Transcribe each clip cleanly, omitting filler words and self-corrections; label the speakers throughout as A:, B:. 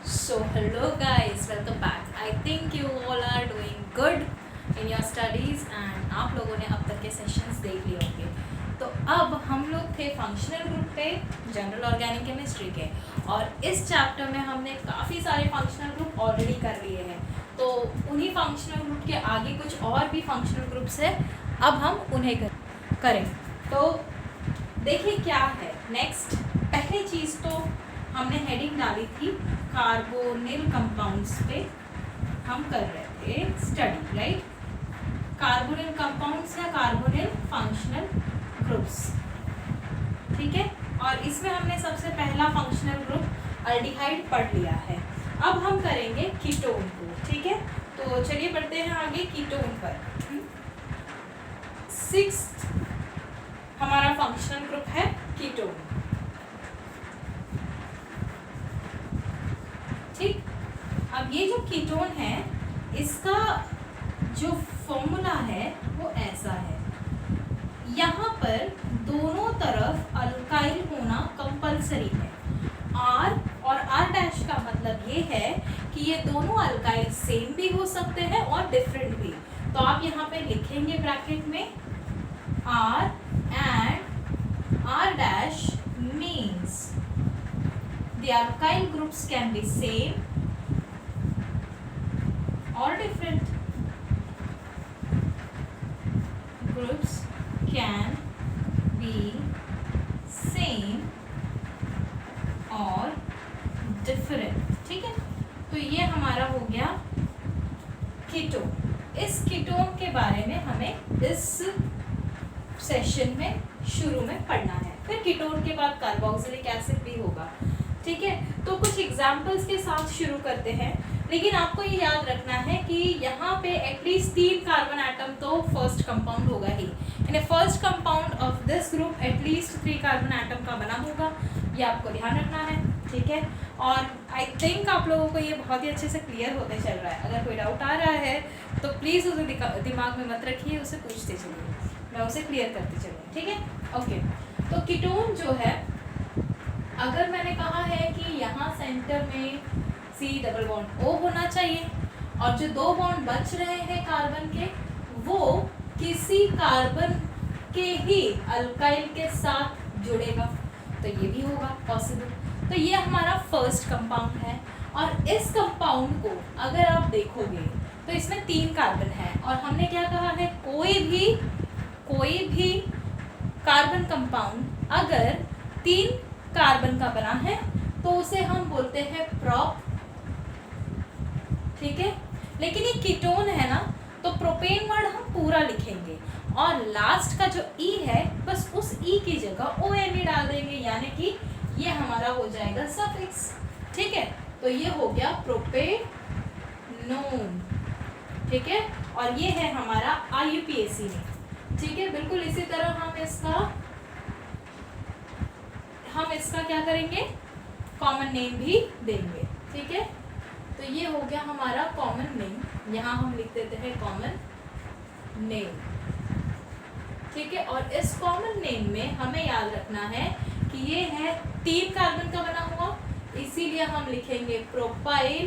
A: So hello guys, welcome back. I think you all are doing good in your studies and आप लोगों ने अब तक के सेशंस देख लिए होंगे. तो अब हम लोग थे फंक्शनल ग्रुप पे, जनरल ऑर्गेनिक केमिस्ट्री के, और इस चैप्टर में हमने काफ़ी सारे फंक्शनल ग्रुप ऑलरेडी कर लिए हैं. तो उन्हीं फंक्शनल ग्रुप के आगे कुछ और भी फंक्शनल ग्रुप्स है, अब हम उन्हें करें. तो देखिए क्या है नेक्स्ट. पहली चीज़ तो हमने हेडिंग डाली थी कार्बोनिल कंपाउंड्स पे हम कर रहे थे स्टडी, राइट. कार्बोनिल कंपाउंड्स या कार्बोनिल फंक्शनल ग्रुप्स, ठीक है. और इसमें हमने सबसे पहला फंक्शनल ग्रुप अल्डिहाइड पढ़ लिया है. अब हम करेंगे कीटोन को, ठीक है. तो चलिए बढ़ते हैं आगे कीटोन पर. सिक्स्थ हमारा फंक्शनल ग्रुप है कीटोन, ठीक. अब ये जो कीटोन है इसका जो फॉर्मूला है वो ऐसा है. यहाँ पर दोनों तरफ अल्काइल होना कंपलसरी है. R और R' का मतलब ये है कि ये दोनों अल्काइल सेम भी हो सकते हैं और डिफरेंट भी. तो आप यहाँ पे लिखेंगे ब्रैकेट में R and R' means the alkyl groups can be same or different. Groups can be same or different, ठीक है. तो ये हमारा हो गया कीटोन. इस कीटोन के बारे में हमें इस सेशन में शुरू में पढ़ना है. फिर कीटोन के बाद कार्बोक्सिलिक एसिड भी होगा, ठीक है. तो कुछ एग्जाम्पल्स के साथ शुरू करते हैं. लेकिन आपको ये याद रखना है कि यहाँ पे एटलीस्ट 3 कार्बन एटम तो फर्स्ट कंपाउंड होगा ही. यानी first compound of this group at least 3 carbon atom का बना होगा. ये आपको ध्यान रखना है, ठीक है. और आई थिंक आप लोगों को ये बहुत ही अच्छे से क्लियर होते चल रहा है. अगर कोई डाउट आ रहा है तो प्लीज़ उसे दिमाग में मत रखिए, उसे पूछते चलिए, मैं उसे क्लियर करते चलूँ, ठीक है. ओके. तो कीटोन जो है, अगर मैंने कहा है कि यहाँ सेंटर में C+O होना चाहिए और जो 2 बॉन्ड बच रहे हैं कार्बन के वो किसी कार्बन के ही अल्काइल के साथ जुड़ेगा, तो ये भी होगा पॉसिबल. तो ये हमारा फर्स्ट कंपाउंड है. और इस कंपाउंड को अगर आप देखोगे तो इसमें 3 कार्बन है और हमने क्या कहा है, कोई भी कार्बन कंपाउंड अगर 3 कार्बन का बना है तो उसे हम बोलते हैं प्रोप, ठीक है. लेकिन ये कीटोन है ना, तो प्रोपेन वर्ड हम पूरा लिखेंगे और लास्ट का जो ई है बस उस ई की जगह ONE डाल देंगे, यानी कि ये हमारा हो जाएगा सफिक्स, ठीक है. तो ये हो गया प्रोपेनोन, ठीक है. और ये है हमारा IUPAC में, ठीक है. बिल्कुल इसी तरह हम इसका क्या करेंगे, कॉमन नेम भी देंगे, ठीक है. तो ये हो गया हमारा कॉमन नेम. यहाँ हम लिख देते हैं कॉमन नेम, ठीक है. और इस कॉमन नेम में हमें याद रखना है कि ये है 3 कार्बन का बना हुआ, इसीलिए हम लिखेंगे प्रोपाइल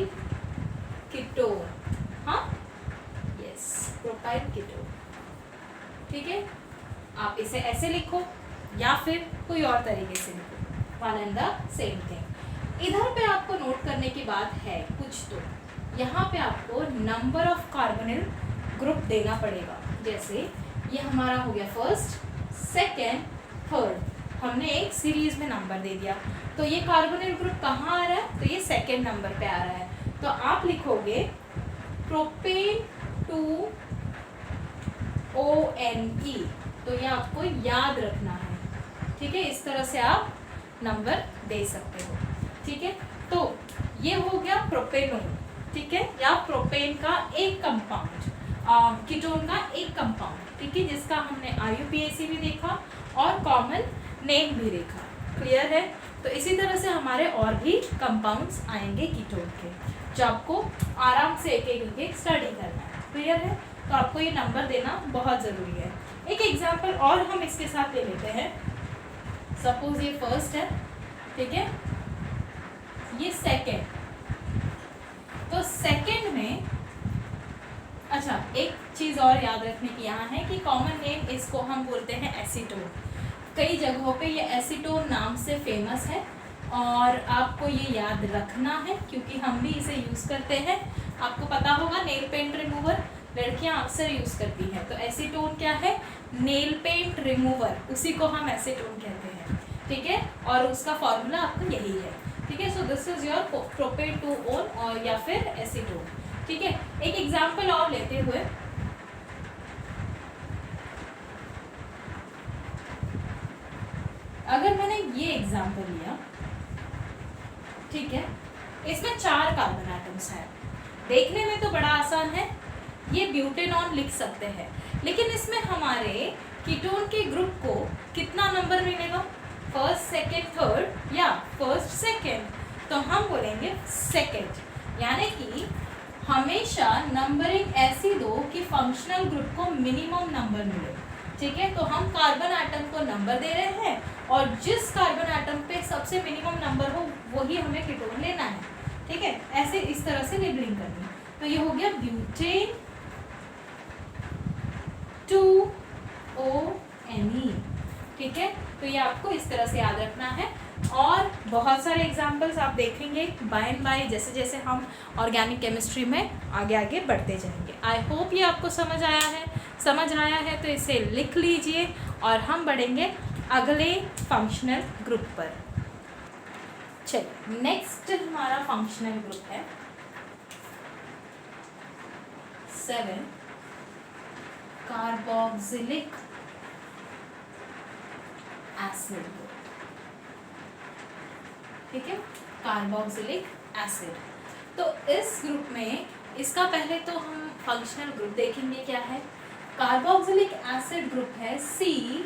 A: कीटोन. हाँ, यस, प्रोपाइल कीटोन, ठीक है. आप इसे ऐसे लिखो या फिर कोई और तरीके से लिखो, one and the same thing. इधर पे आपको नोट करने की बात है कुछ, तो यहाँ पे आपको नंबर ऑफ कार्बोनिल ग्रुप देना पड़ेगा. जैसे ये हमारा हो गया फर्स्ट, सेकेंड, थर्ड, हमने एक सीरीज में नंबर दे दिया. तो ये कार्बोनिल ग्रुप कहाँ आ रहा है, तो ये सेकेंड नंबर पे आ रहा है. तो आप लिखोगे प्रोपेन 2ONE. तो ये आपको याद रखना है, ठीक है. इस तरह से आप नंबर दे सकते हो, ठीक है. तो ये हो गया प्रोपेनोन, ठीक है, या प्रोपेन का एक कंपाउंड, कीटोन का एक कंपाउंड, ठीक है, जिसका हमने IUPAC भी देखा और कॉमन नेम भी देखा. क्लियर है. तो इसी तरह से हमारे और भी कंपाउंड्स आएंगे कीटोन के, जो आपको आराम से एक एक स्टडी करना है. क्लियर है. तो आपको ये नंबर देना बहुत ज़रूरी है. एक एग्जाम्पल और हम इसके साथ ले लेते हैं. सपोज ये फर्स्ट है, ठीक है, ये सेकेंड, एक चीज़ और याद रखने की यहाँ है कि कॉमन नेम इसको हम बोलते हैं एसीटोन। कई जगहों पे ये एसीटोन नाम से फेमस है और आपको ये याद रखना है क्योंकि हम भी इसे यूज़ करते हैं। आपको पता होगा नेल पेंट रिमूवर लड़कियां अक्सर यूज़ करती हैं, तो एसीटोन क्या है? नेल पेंट रिमूवर, उसी को हम एसीटोन कहते हैं, ठीक है। और उसका फॉर्मूला आपको यही है, ठीक है। सो दिस इज योर प्रोपेनटोन और या फिर एसीटोन, ठीक है। एक एग्जांपल और लेते हुए, अगर मैंने ये एग्जांपल लिया, ठीक है, इसमें 4 कार्बन एटम्स हैं। देखने में तो बड़ा आसान है, ये ब्यूटेनॉन लिख सकते हैं, लेकिन इसमें हमारे कीटोन के ग्रुप को कितना नंबर मिलेगा? फर्स्ट, सेकेंड, थर्ड या फर्स्ट, सेकेंड? तो हम बोलेंगे सेकेंड, यानी कि हमेशा नंबरिंग ऐसी दो कि फंक्शनल ग्रुप को मिनिमम नंबर मिले, ठीक है। तो हम कार्बन एटम को नंबर दे रहे हैं और जिस कार्बन एटम पे सबसे मिनिमम नंबर हो वही हमें कीटोन लेना है, ठीक है। ऐसे इस तरह से लेबलिंग करनी है। तो ये हो गया ब्यूटेन 2ONe, ठीक है। तो ये आपको इस तरह से याद रखना है और बहुत सारे एग्जाम्पल्स आप देखेंगे बाय एंड बाय जैसे जैसे हम ऑर्गेनिक केमिस्ट्री में आगे आगे बढ़ते जाएंगे। आई होप ये आपको समझ आया है तो इसे लिख लीजिए और हम बढ़ेंगे अगले फंक्शनल ग्रुप पर। चलिए, नेक्स्ट हमारा फंक्शनल ग्रुप है 7 कार्बोक्सिलिक एसिड, ठीक है, कार्बोक्सिलिक एसिड। तो इस ग्रुप में इसका पहले तो हम फंक्शनल ग्रुप देखेंगे क्या है। कार्बोक्सिलिक एसिड ग्रुप है C+O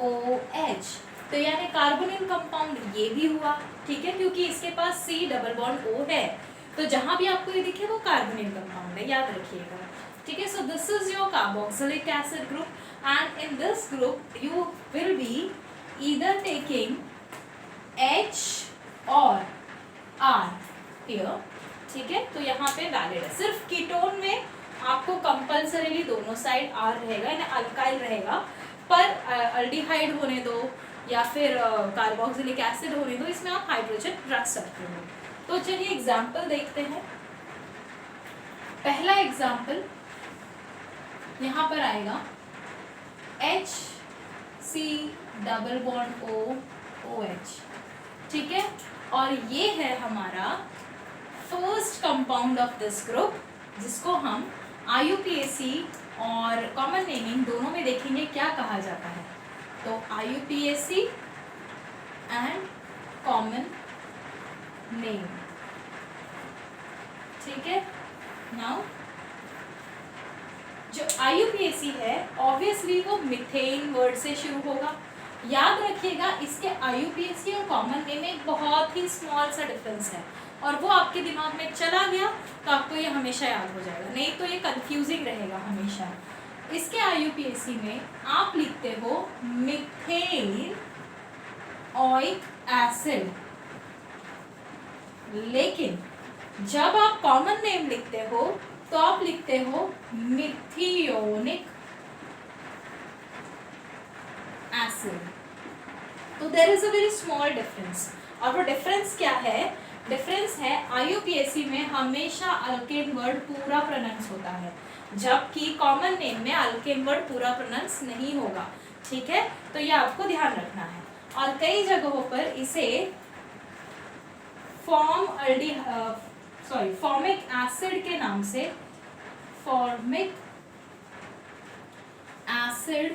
A: OH, तो यानी कार्बोनिल कंपाउंड ये भी हुआ, ठीक है, क्योंकि इसके पास C+O है, तो जहां भी आपको ये दिखे वो कार्बोनिल कंपाउंड है, याद रखिएगा, ठीक है। So this is your carboxylic acid group and in this group you will be either taking H और R हियर, ठीक है। तो यहाँ पे वैलिड है। सिर्फ कीटोन में आपको कंपल्सरीली दोनों साइड R रहेगा, यानी अल्काइल रहेगा, पर अल्डिहाइड होने दो या फिर कार्बोक्सिलिक एसिड होने दो, इसमें आप हाइड्रोजन रख सकते हो। तो चलिए एग्जाम्पल देखते हैं। पहला एग्जाम्पल यहाँ पर आएगा HC+OOH, ठीक है। और ये है हमारा first compound of this group, जिसको हम IUPAC और कॉमन नेमिंग दोनों में देखेंगे क्या कहा जाता है। तो IUPAC एंड कॉमन नेम, ठीक है। नाउ जो IUPAC है ऑब्वियसली वो मिथेन वर्ड से शुरू होगा। याद रखिएगा इसके IUPAC और कॉमन नेम में एक बहुत ही स्मॉल सा डिफरेंस है, और वो आपके दिमाग में चला गया तो आपको ये हमेशा याद हो जाएगा, नहीं तो ये कंफ्यूजिंग रहेगा हमेशा। इसके IUPAC में आप लिखते हो मिथेन ओइक एसिड, लेकिन जब आप कॉमन नेम लिखते हो तो आप लिखते हो मिथियोनिक एसिड। तो there is a very small difference, और वो डिफरेंस क्या है? डिफरेंस है IUPAC में हमेशा अल्केन वर्ड पूरा प्रोनाउंस होता है, जबकि कॉमन नेम में अल्केन वर्ड पूरा प्रोनाउंस नहीं होगा, ठीक है। तो ये आपको ध्यान रखना है। और कई जगहों पर इसे फॉर्मिक एसिड के नाम से, फॉर्मिक एसिड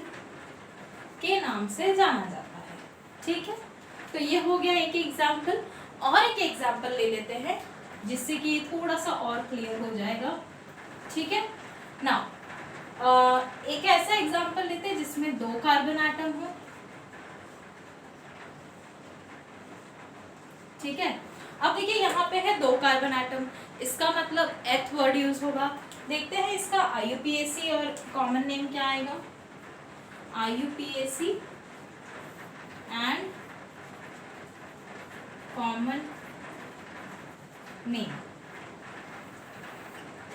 A: के नाम से जाना जाता है, ठीक है। तो ये हो गया एक एग्जाम्पल, और एक एग्जाम्पल ले लेते हैं जिससे कि थोड़ा सा और क्लियर हो जाएगा, ठीक है। नाउ एक ऐसा एग्जाम्पल लेते हैं जिसमें 2 कार्बन एटम हो, ठीक है। अब देखिए यहाँ पे है 2 कार्बन एटम, इसका मतलब एथ वर्ड यूज होगा। देखते हैं इसका IUPAC और कॉमन नेम क्या आएगा। IUPAC एंड कॉमन नेम,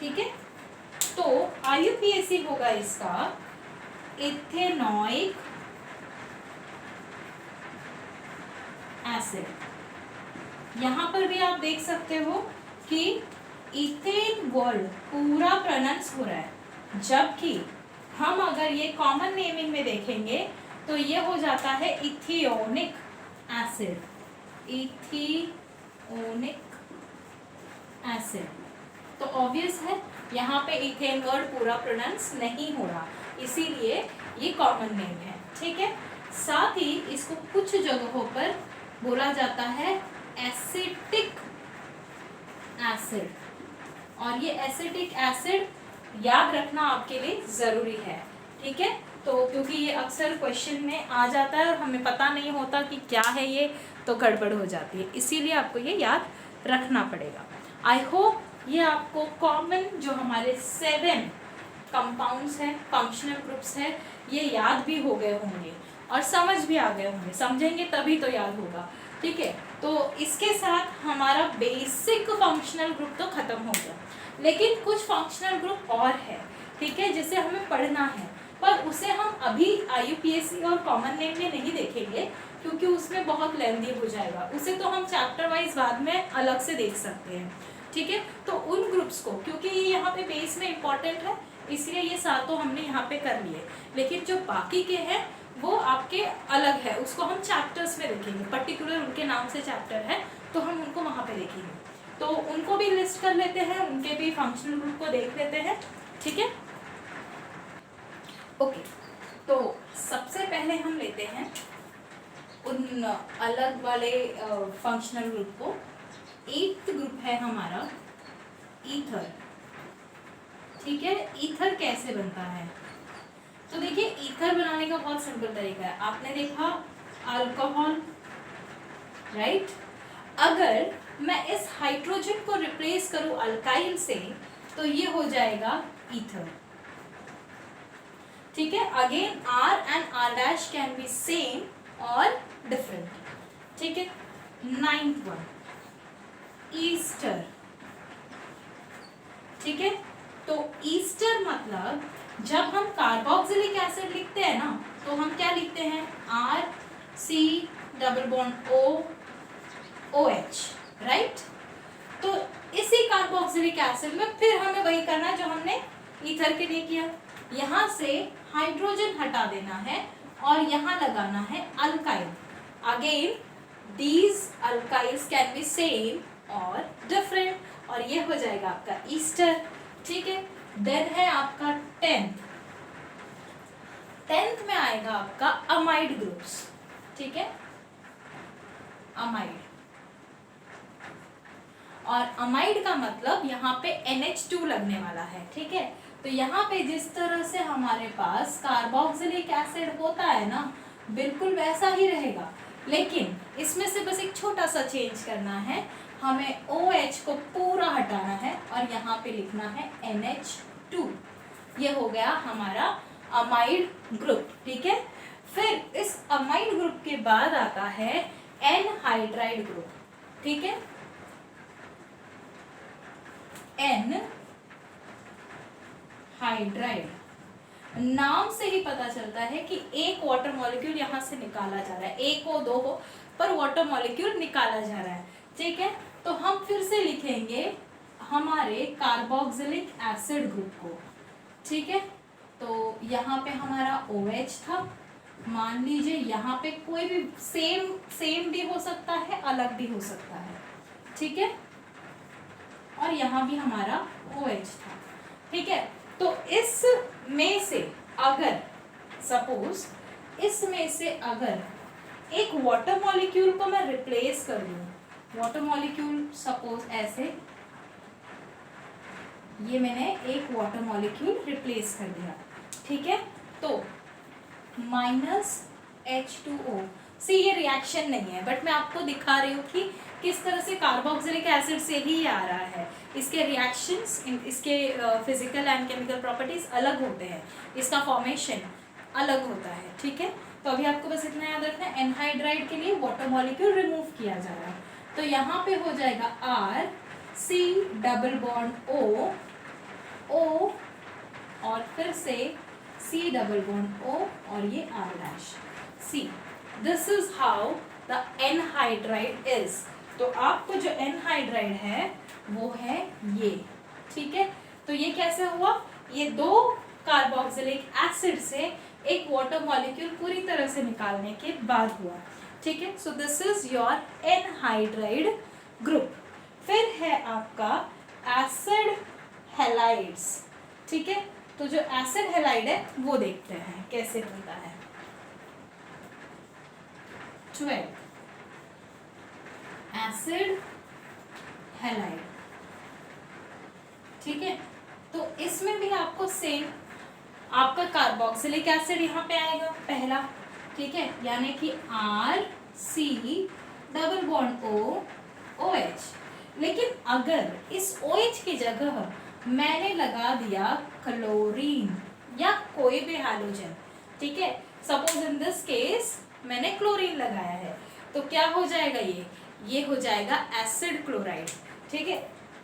A: ठीक है। IUPAC होगा इसका इथेनॉइक एसिड। यहां पर भी आप देख सकते हो कि इथेन वर्ड पूरा प्रोनाउंस हो रहा है, जबकि हम अगर ये कॉमन नेमिंग में देखेंगे तो ये हो जाता है इथियोनिक एसिड, इथियोनिक एसिड। तो ऑब्वियस है यहाँ पे इथेन वर्ड पूरा प्रोनाउंस नहीं हो रहा, इसीलिए ये कॉमन नेम है, ठीक है। साथ ही इसको कुछ जगहों पर बोला जाता है एसिटिक एसिड, और ये एसिटिक एसिड याद रखना आपके लिए ज़रूरी है, ठीक है। तो क्योंकि ये अक्सर क्वेश्चन में आ जाता है और हमें पता नहीं होता कि क्या है ये, तो गड़बड़ हो जाती है, इसीलिए आपको ये याद रखना पड़ेगा। आई होप ये आपको कॉमन जो हमारे 7 कंपाउंड्स हैं, फंक्शनल ग्रुप्स हैं, ये याद भी हो गए होंगे और समझ भी आ गए होंगे। समझेंगे तभी तो याद होगा, ठीक है। तो इसके साथ हमारा बेसिक फंक्शनल ग्रुप तो खत्म हो गया, लेकिन कुछ फंक्शनल ग्रुप और है, ठीक है, जिसे हमें पढ़ना है, पर उसे हम अभी IUPAC और कॉमन नेम में नहीं देखेंगे क्योंकि उसमें बहुत लेंदी हो जाएगा। उसे तो हम चैप्टर वाइज बाद में अलग से देख सकते हैं, ठीक है। तो उन ग्रुप्स को, क्योंकि ये यहाँ पे बेस में इम्पॉर्टेंट है, इसलिए ये सातों हमने यहाँ पे कर लिए, लेकिन जो बाकी के हैं वो आपके अलग है, उसको हम चैप्टर्स में देखेंगे, पर्टिकुलर उनके नाम से चैप्टर है तो हम उनको वहाँ पे देखेंगे। तो उनको भी लिस्ट कर लेते हैं, उनके भी फंक्शनल ग्रुप को देख लेते हैं, ठीक है। ओके, तो सबसे पहले हम लेते हैं उन अलग वाले फंक्शनल ग्रुप को। 8th ग्रुप है हमारा ईथर, ठीक है। ईथर कैसे बनता है, तो देखिए ईथर बनाने का बहुत सिंपल तरीका है। आपने देखा अल्कोहल, राइट। अगर मैं इस हाइड्रोजन को रिप्लेस करूं अल्काइल से तो ये हो जाएगा ईथर, ठीक है। Again R and R' can be same और डिफरेंट, ठीक है। 9th वन ईस्टर, ठीक है। तो ईस्टर मतलब जब हम कार्बोक्सिलिक एसिड लिखते हैं ना, तो हम क्या लिखते हैं, RC≡OH, राइट। तो इसी कार्बोक्सिलिक एसिड में फिर हमें वही करना है जो हमने ईथर के लिए किया, यहाँ से हाइड्रोजन हटा देना है और यहाँ लगाना है alkyl. Again these alkyls can be same और डिफरेंट, और ये हो जाएगा आपका ईस्टर, ठीक है। देन है आपका 10th में आएगा आपका अमाइड ग्रुप्स, ठीक है, अमाइड। और अमाइड का मतलब यहाँ पे NH2 लगने वाला है, ठीक है। तो यहाँ पे जिस तरह से हमारे पास कार्बोक्सिलिक एसिड होता है ना, बिल्कुल वैसा ही रहेगा, लेकिन इसमें से बस एक छोटा सा चेंज करना है, हमें OH को पूरा हटाना है और यहाँ पे लिखना है NH2। ये हो गया हमारा अमाइड ग्रुप, ठीक है। फिर इस अमाइड ग्रुप के बाद आता है एनहाइड्राइड ग्रुप, ठीक है। एनहाइड्राइड, नाम से ही पता चलता है कि एक वाटर मॉलिक्यूल यहाँ से निकाला जा रहा है, एक हो दो हो पर वाटर मॉलिक्यूल निकाला जा रहा है, ठीक है। तो हम फिर से लिखेंगे हमारे कार्बोक्सिलिक एसिड ग्रुप को, ठीक है। तो यहाँ पे हमारा OH था, मान लीजिए यहाँ पे कोई भी सेम भी हो सकता है, अलग भी हो सकता है, ठीक है। और यहाँ भी हमारा OH था, ठीक है। तो इस में से अगर सपोज इसमें से अगर एक वाटर मॉलिक्यूल को मैं रिप्लेस कर दूं, वाटर मॉलिक्यूल सपोज ऐसे, ये मैंने एक वाटर मॉलिक्यूल रिप्लेस कर दिया, ठीक है। तो -H2O से ये रिएक्शन नहीं है, बट मैं आपको दिखा रही हूँ कि किस तरह से कार्बोक्सिलिक एसिड से ही आ रहा है। इसके रिएक्शंस, इसके फिजिकल एंड केमिकल प्रॉपर्टीज अलग होते हैं, इसका फॉर्मेशन अलग होता है, ठीक है। तो अभी आपको बस इतना याद रखना है, एनहाइड्राइड के लिए वाटर मॉलिक्यूल रिमूव किया जा रहा है, तो यहाँ पे हो जाएगा RC≡O, O और फिर से C डबल बॉन्ड O और ये R dash C। This is how the anhydride is. तो आपको जो एनहाइड्राइड है वो है ये, ठीक है। तो ये कैसे हुआ, ये दो कार्बोक्सिलिक एसिड से एक वाटर मॉलिक्यूल पूरी तरह से निकालने के बाद हुआ, ठीक है। So this is your anhydride group. फिर है आपका एसिड हैलाइड्स, ठीक है। तो जो एसिड हैलाइड है वो देखते हैं कैसे बनता है। 12 एसिड हैलाइड, ठीक है। तो इसमें भी आपको सेम, आपका कार्बोक्सिलिक एसिड यहाँ पे आएगा पहला, ठीक है, यानी कि RC डबल बॉन्ड OH। लेकिन अगर इस OH की जगह मैंने लगा दिया क्लोरीन या कोई भी हैलोजन, ठीक है, सपोज इन दिस केस मैंने क्लोरीन लगाया है, तो क्या हो जाएगा, ये हो जाएगा एसिड क्लोराइड, ठीक है।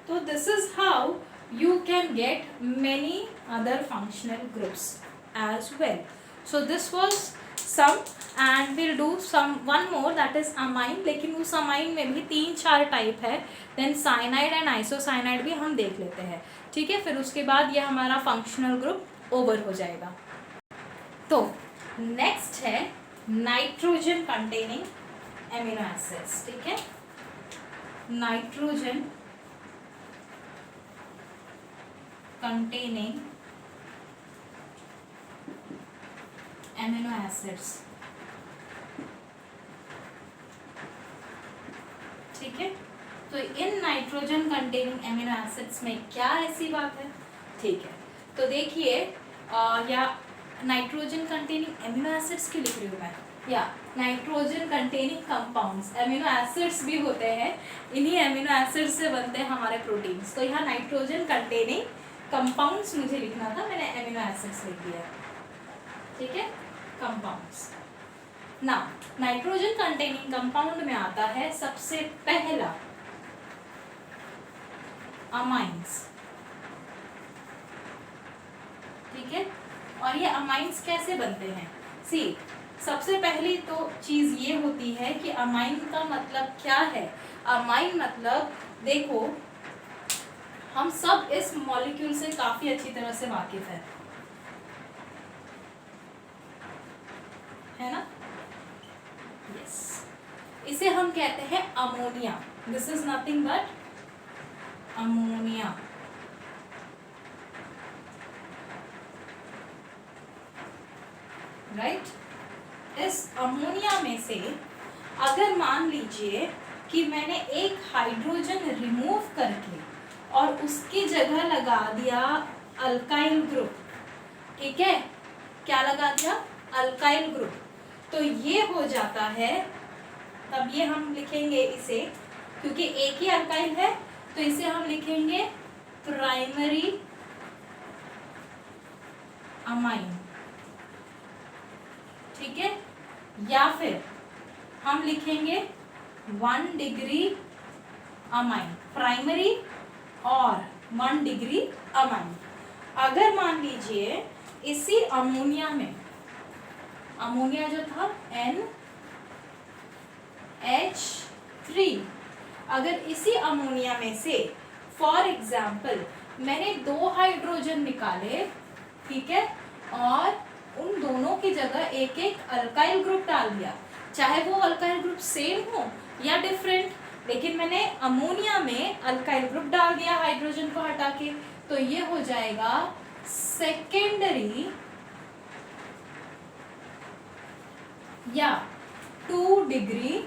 A: तो this is how you can get many other functional groups as well. So this was some, and we'll do one more, that is amine। लेकिन उस amine में भी 3-4 टाइप है, then cyanide and isocyanide भी हम देख लेते हैं, ठीक है। फिर उसके बाद ये हमारा फंक्शनल ग्रुप ओवर हो जाएगा। तो नेक्स्ट है नाइट्रोजन कंटेनिंग एमिनो एसिड्स, ठीक है। नाइट्रोजन containing amino acids, ठीक है। तो in nitrogen containing amino acids में क्या ऐसी बात है, ठीक है। तो देखिए, या नाइट्रोजन कंटेनिंग एमिनो एसिड्स की लिख रही हूँ मैं, या nitrogen containing compounds. Amino acids भी होते हैं, इन्हीं एमिनो एसिड्स से बनते हैं हमारे प्रोटीन्स। तो यहाँ नाइट्रोजन कंटेनिंग कंपाउंड्स मुझे लिखना था, मैंने एमिनो एसिड्स लिख दिया, ठीक है, कंपाउंड्स। ना नाइट्रोजन कंटेनिंग कंपाउंड में आता है सबसे पहला अमाइंस, ठीक है। और ये अमाइंस कैसे बनते हैं, सी, सबसे पहली तो चीज ये होती है कि अमाइन का मतलब क्या है। अमाइन मतलब, देखो हम सब इस मॉलिक्यूल से काफी अच्छी तरह से वाकिफ है ना, यस। इसे हम कहते हैं ammonia. This is nothing but ammonia, right. इस अमोनिया में से अगर मान लीजिए कि मैंने एक हाइड्रोजन रिमूव करके और उसकी जगह लगा दिया अल्काइल ग्रुप, ठीक है, क्या लगा दिया, अल्काइल ग्रुप, तो ये हो जाता है, तब ये हम लिखेंगे इसे, क्योंकि एक ही अल्काइल है तो इसे हम लिखेंगे प्राइमरी अमाइन, ठीक है। या फिर हम लिखेंगे 1 डिग्री अमाइन, प्राइमरी और 1 डिग्री अमाइन। अगर मान लीजिए इसी अमोनिया में, अमोनिया जो था NH3, अगर इसी अमोनिया में से फॉर एग्जाम्पल मैंने 2 हाइड्रोजन निकाले, ठीक है, और उन दोनों की जगह एक एक अल्काइल ग्रुप डाल दिया, चाहे वो अल्काइल ग्रुप सेम हो या डिफरेंट, लेकिन मैंने अमोनिया में अल्काइल ग्रुप डाल दिया हाइड्रोजन को हटा के, तो ये हो जाएगा सेकेंडरी या 2 डिग्री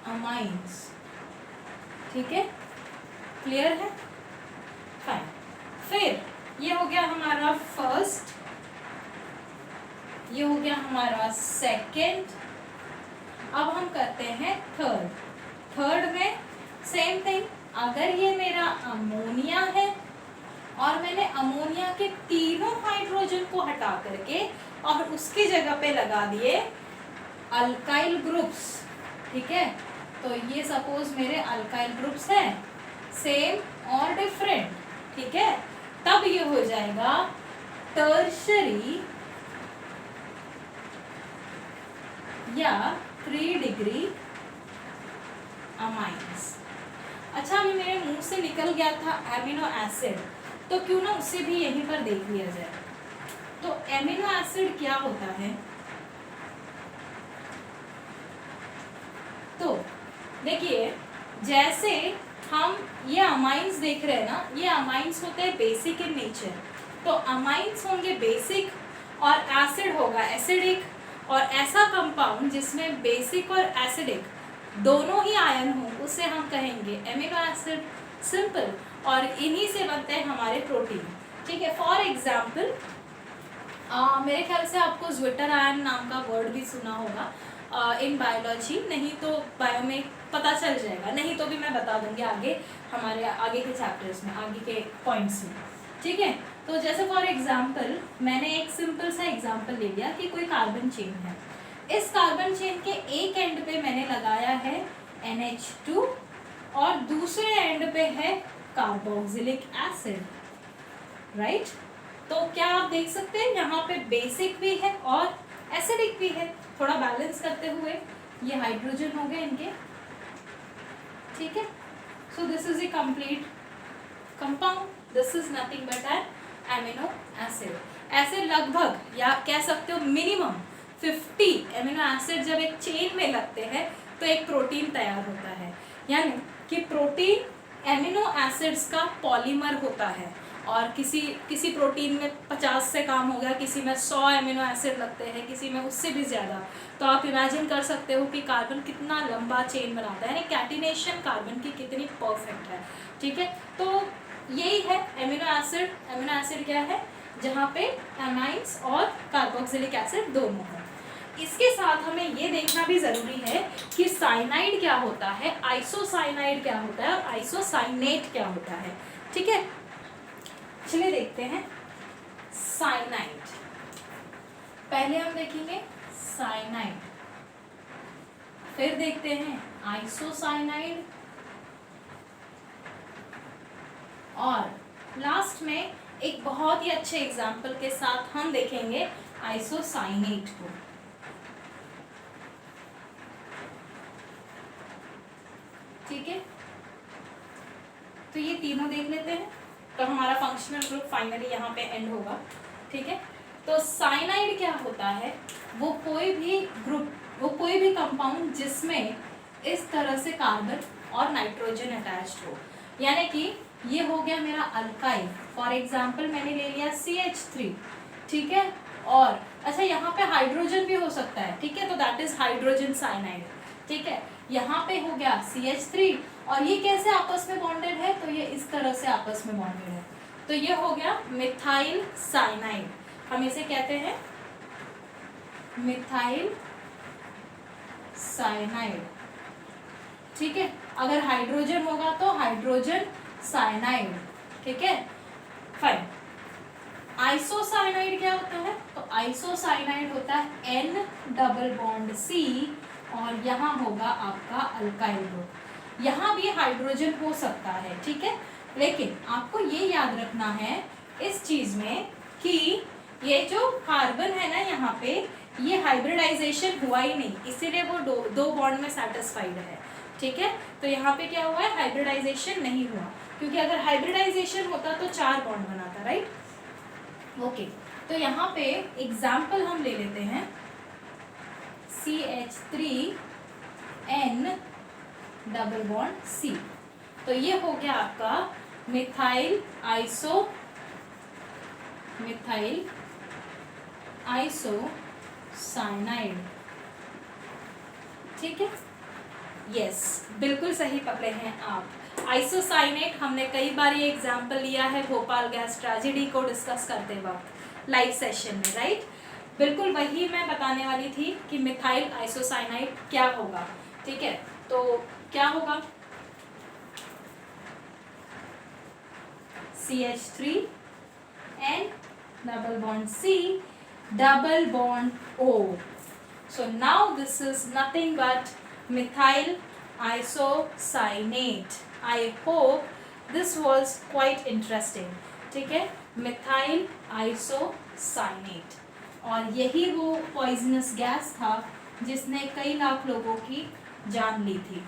A: अमाइंस, ठीक है, क्लियर है, फाइन। फिर ये हो गया हमारा फर्स्ट, ये हो गया हमारा सेकेंड। अब हम करते हैं थर्ड। थर्ड में सेम थिंग, अगर ये मेरा अमोनिया है और मैंने अमोनिया के तीनों हाइड्रोजन को हटा करके और उसकी जगह पे लगा दिए अल्काइल ग्रुप्स, ठीक है, तो ये सपोज मेरे अल्काइल ग्रुप्स हैं सेम और डिफरेंट, ठीक है, तब ये हो जाएगा टर्शरी या 3 डिग्री अमाइंस। अच्छा, अभी मेरे मुंह से निकल गया था एमिनो एसिड, तो क्यों ना उसे भी यहीं पर देख लिया जाए। तो एमिनो एसिड क्या होता है? तो देखिए, जैसे हम ये अमाइंस देख रहे हैं ना, ये अमाइंस होते हैं बेसिक इन नेचर। तो अमाइंस होंगे बेसिक और एसिड होगा एसिडिक, और ऐसा कंपाउंड जिसमें बेसिक और एसिडिक दोनों ही आयन हो उसे हम कहेंगे एमिनो एसिड। सिंपल। और इन्हीं से बनते हैं हमारे प्रोटीन। ठीक है, फॉर एग्जाम्पल मेरे ख्याल से आपको ज्विटर आयन नाम का वर्ड भी सुना होगा इन बायोलॉजी, नहीं तो बायो में पता चल जाएगा, नहीं तो भी मैं बता दूंगी आगे हमारे आगे के चैप्टर्स में, आगे के पॉइंट्स में। ठीक है, तो जैसे फॉर एग्जाम्पल मैंने एक सिंपल सा एग्जाम्पल ले लिया कि कोई कार्बन चेन है। इस कार्बन चेन के एक एंड पे मैंने लगाया है NH2 और दूसरे एंड पे है कार्बोक्सिलिक एसिड, राइट। तो क्या आप देख सकते हैं यहाँ पे बेसिक भी है और एसिडिक भी है। थोड़ा बैलेंस करते हुए ये हाइड्रोजन हो गए इनके। ठीक है, so this is a complete compound, this is nothing but an amino acid. ऐसे लगभग या कह सकते हो मिनिमम 50 एमिनो एसिड जब एक चेन में लगते हैं तो एक प्रोटीन तैयार होता है। यानी कि प्रोटीन एमिनो एसिड्स का पॉलीमर होता है, और किसी प्रोटीन में 50 से काम हो गया, किसी में 100 एमिनो एसिड लगते हैं, किसी में उससे भी ज़्यादा। तो आप इमेजिन कर सकते हो कि कार्बन कितना लंबा चेन बनाता है, यानी कैटिनेशन कार्बन की कितनी परफेक्ट है। ठीक है, तो यही है एमिनो एसिड। एमिनो एसिड क्या है? जहाँ पे एमाइंस और कार्बोक्सिलिक एसिड दोनों हैं। इसके साथ हमें ये देखना भी ज़रूरी है कि साइनाइड क्या होता है, आइसोसाइनाइड क्या होता है और आइसोसाइनेट क्या होता है। ठीक है, चलिए देखते हैं साइनाइड। पहले हम देखेंगे साइनाइड, फिर देखते हैं आइसोसाइनाइड, और लास्ट में एक बहुत ही अच्छे एग्जाम्पल के साथ हम देखेंगे आइसोसाइनेट को। ठीक है, तो ये तीनों देख लेते हैं, तो हमारा फंक्शनल ग्रुप फाइनली यहाँ पे एंड होगा। ठीक है, तो साइनाइड क्या होता है? वो कोई भी ग्रुप, वो कोई भी कंपाउंड जिसमें इस तरह से कार्बन और नाइट्रोजन अटैच्ड हो। यानी कि ये हो गया मेरा अल्काइल, फॉर एग्जांपल मैंने ले लिया CH3। ठीक है, और अच्छा यहाँ पे हाइड्रोजन भी हो सकता है। ठीक है, तो दैट इज हाइड्रोजन साइनाइड। ठीक है, यहाँ पे हो गया CH3, और ये कैसे आपस में बॉन्डेड है? तो ये इस तरह से आपस में बॉन्डेड है, तो ये हो गया मिथाइल साइनाइड। हम इसे कहते हैं मिथाइल साइनाइड। ठीक है, अगर हाइड्रोजन होगा तो हाइड्रोजन साइनाइड। ठीक है, फाइन। आइसोसाइनाइड क्या होता है? तो आइसोसाइनाइड होता है N डबल बॉन्ड C, और यहाँ होगा आपका अल्काइल ग्रुप। यहाँ भी हाइड्रोजन हो सकता है। ठीक है, लेकिन आपको ये याद रखना है इस चीज में कि ये जो कार्बन है ना यहाँ पे, ये हाइब्रिडाइजेशन हुआ ही नहीं, इसीलिए वो दो बॉन्ड में सेटिस्फाइड है। ठीक है, तो यहाँ पे क्या हुआ है? हाइब्रिडाइजेशन नहीं हुआ, क्योंकि अगर हाइब्रिडाइजेशन होता तो 4 बॉन्ड बनाता, राइट। ओके, तो यहाँ पे एग्जाम्पल हम ले लेते हैं CH3N डबल बॉन्ड C। तो ये हो गया आपका मिथाइल आइसोसाइनाइड। ठीक है, यस, बिल्कुल सही पकड़े हैं आप। आइसोसाइनेट हमने कई बार ये एग्जाम्पल लिया है भोपाल गैस ट्रेजेडी को डिस्कस करते वक्त लाइव सेशन में, राइट। बिल्कुल वही मैं बताने वाली थी कि मिथाइल आइसोसाइनाइड क्या होगा। ठीक है, तो क्या होगा? CH3N double bond C double bond O. So now this is nothing but methyl isocyanate. I hope this was quite interesting. ठीक है, मिथाइल आइसोसाइनेट। और यही वो पॉइजनस गैस था जिसने कई लाख लोगों की जान ली थी।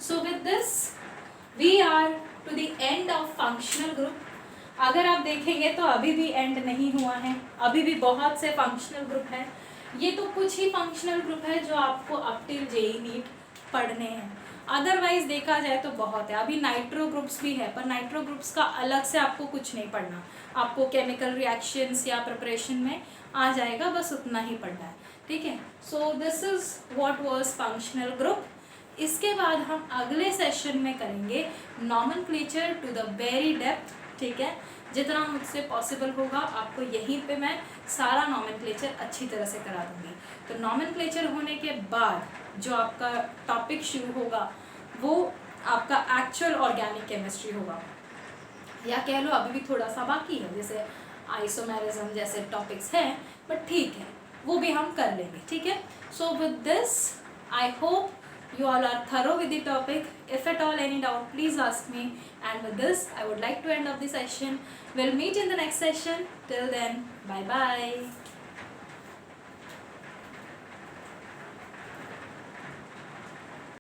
A: So with this we are to the end of functional group. अगर आप देखेंगे तो अभी भी एंड नहीं हुआ है, अभी भी बहुत से फंक्शनल ग्रुप हैं। ये तो कुछ ही फंक्शनल ग्रुप है जो आपको अप टिल जेईई नीट पढ़ने हैं, अदरवाइज देखा जाए तो बहुत है। अभी नाइट्रो ग्रुप्स भी है, पर नाइट्रो ग्रुप्स का अलग से आपको कुछ नहीं पढ़ना, आपको केमिकल रिएक्शंस या प्रिपरेशन में आ जाएगा, बस उतना ही पढ़ना है, ठीक है। So this is what was functional group. इसके बाद हम अगले सेशन में करेंगे nomenclature to the very depth, ठीक है। जितना मुझसे पॉसिबल होगा आपको यहीं पे मैं सारा नॉमेनक्लेचर अच्छी तरह से करा दूंगी। तो नॉमेनक्लेचर होने के बाद जो आपका टॉपिक शुरू होगा वो आपका एक्चुअल ऑर्गेनिक केमिस्ट्री होगा, या कह लो अभी भी थोड़ा सा बाकी है, जैसे आइसोमेरिज्म जैसे टॉपिक्स हैं, बट ठीक है वो भी हम कर लेंगे, ठीक है। सो with this I hope you all are thorough with the topic. If at all any doubt, please ask me. And with this, I would like to end of the session. We'll meet in the next session. Till then, bye bye.